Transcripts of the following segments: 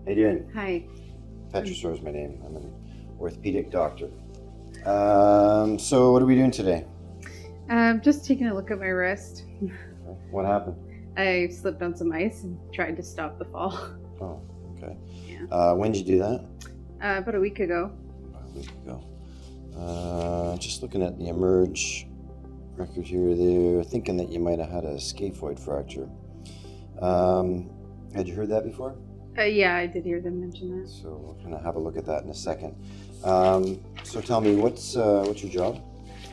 How you doing? Hi. Petrisor is my name. I'm an orthopedic doctor. So what are we doing today? Just taking a look at my wrist. What happened? I slipped on some ice and tried to stop the fall. Oh, okay. Yeah. When did you do that? About a week ago. About a week ago. Just looking at the Emerge record here, they're thinking that you might have had a scaphoid fracture. Had you heard that before? Yeah, I did hear them mention that. So we're going to have a look at that in a second. So tell me, what's your job?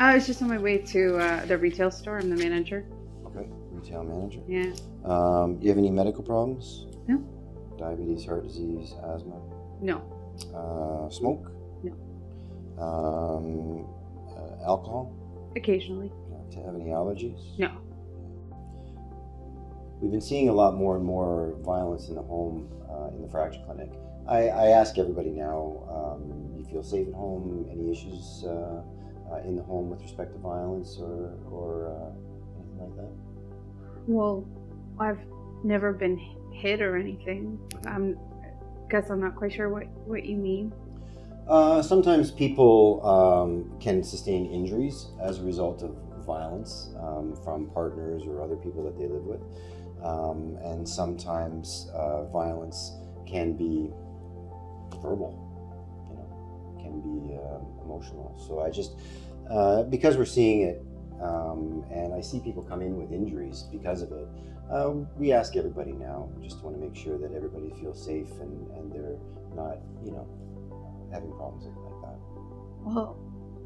I was just on my way to the retail store. I'm the manager. Okay, retail manager. Yeah. You have any medical problems? No. Diabetes, heart disease, asthma? No. Smoke? No. Alcohol? Occasionally. Do you have any allergies? No. We've been seeing a lot more and more violence in the home, in the fracture clinic. I ask everybody now, you feel safe at home? Any issues in the home with respect to violence or anything like that? Well, I've never been hit or anything. Guess I'm not quite sure what you mean. Sometimes people can sustain injuries as a result of violence from partners or other people that they live with. And sometimes violence can be verbal, can be emotional. So I just, because we're seeing it, and I see people come in with injuries because of it, we ask everybody now, just want to make sure that everybody feels safe and they're not, having problems like that. Well,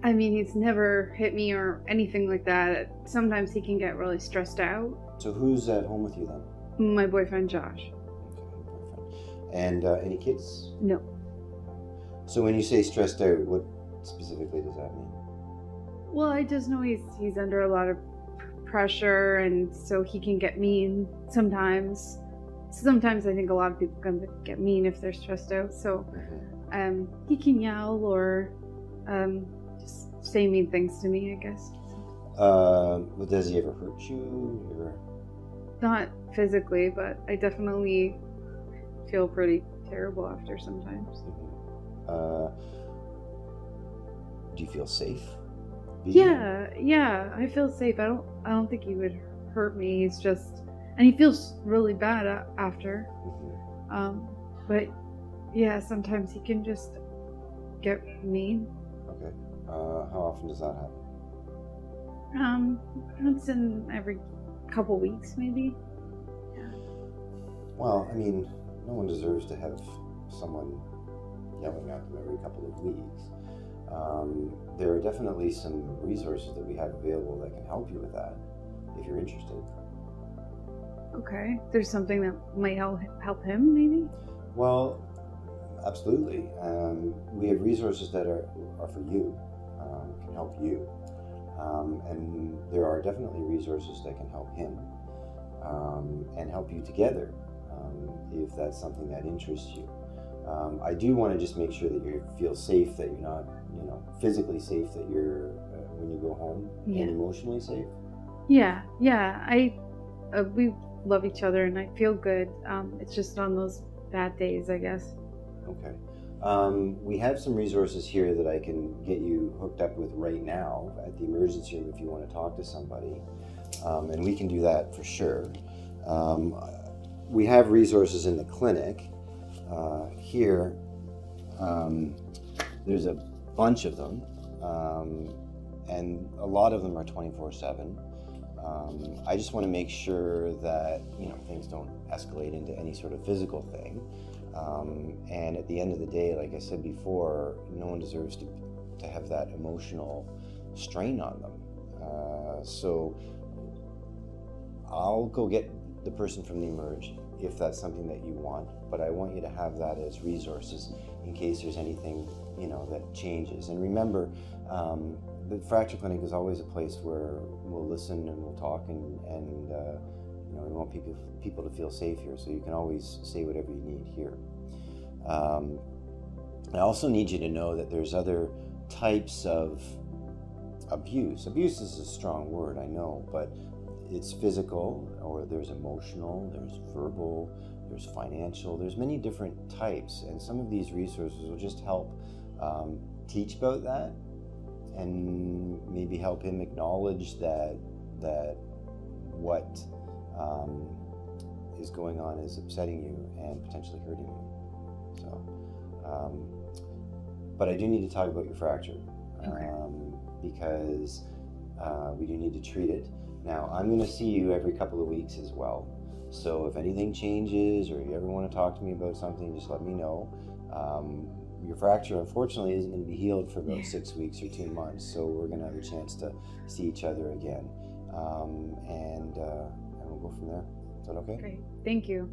I mean, he's never hit me or anything like that. Sometimes he can get really stressed out. So who's at home with you then? My boyfriend, Josh. Okay, boyfriend. And any kids? No. So when you say stressed out, what specifically does that mean? Well, I just know he's under a lot of pressure, and so he can get mean sometimes. Sometimes I think a lot of people can get mean if they're stressed out. So he can yell or just say mean things to me, I guess. But does he ever hurt you? Not physically, but I definitely feel pretty terrible after sometimes. Do you feel safe? Yeah, I feel safe. I don't think he would hurt me. He's just, and he feels really bad after. But yeah, sometimes he can just get mean. Okay. How often does that happen? Once in every couple weeks, maybe. Yeah. Well, I mean, no one deserves to have someone yelling at them every couple of weeks. There are definitely some resources that we have available that can help you with that, if you're interested. Okay. There's something that might help him, maybe? Well, absolutely. We have resources that are for you, can help you. And there are definitely resources that can help him and help you together if that's something that interests you. I do want to just make sure that you feel safe, that you're not, physically safe, that you're, when you go home, and emotionally safe. Yeah. We love each other and I feel good. It's just on those bad days, I guess. Okay. We have some resources here that I can get you hooked up with right now at the emergency room if you want to talk to somebody. And we can do that for sure. We have resources in the clinic. Here, there's a bunch of them, and a lot of them are 24/7. I just want to make sure that things don't escalate into any sort of physical thing. And at the end of the day, like I said before, no one deserves to have that emotional strain on them. So I'll go get the person from the Emerge if that's something that you want, but I want you to have that as resources in case there's anything that changes. And remember, the fracture clinic is always a place where we'll listen and we'll talk, and we want people to feel safe here, so you can always say whatever you need here. I also need you to know that there's other types of abuse. Abuse is a strong word, I know, but it's physical, or there's emotional, there's verbal, there's financial, there's many different types, and some of these resources will just help teach about that and maybe help him acknowledge that what is going on is upsetting you and potentially hurting you. So, but I do need to talk about your fracture, because we do need to treat it. Now, I'm going to see you every couple of weeks as well. So if anything changes or you ever want to talk to me about something, just let me know. Your fracture, unfortunately, isn't going to be healed for about 6 weeks or 2 months, so we're going to have a chance to see each other again, and we'll go from there. Is that okay? Great. Thank you.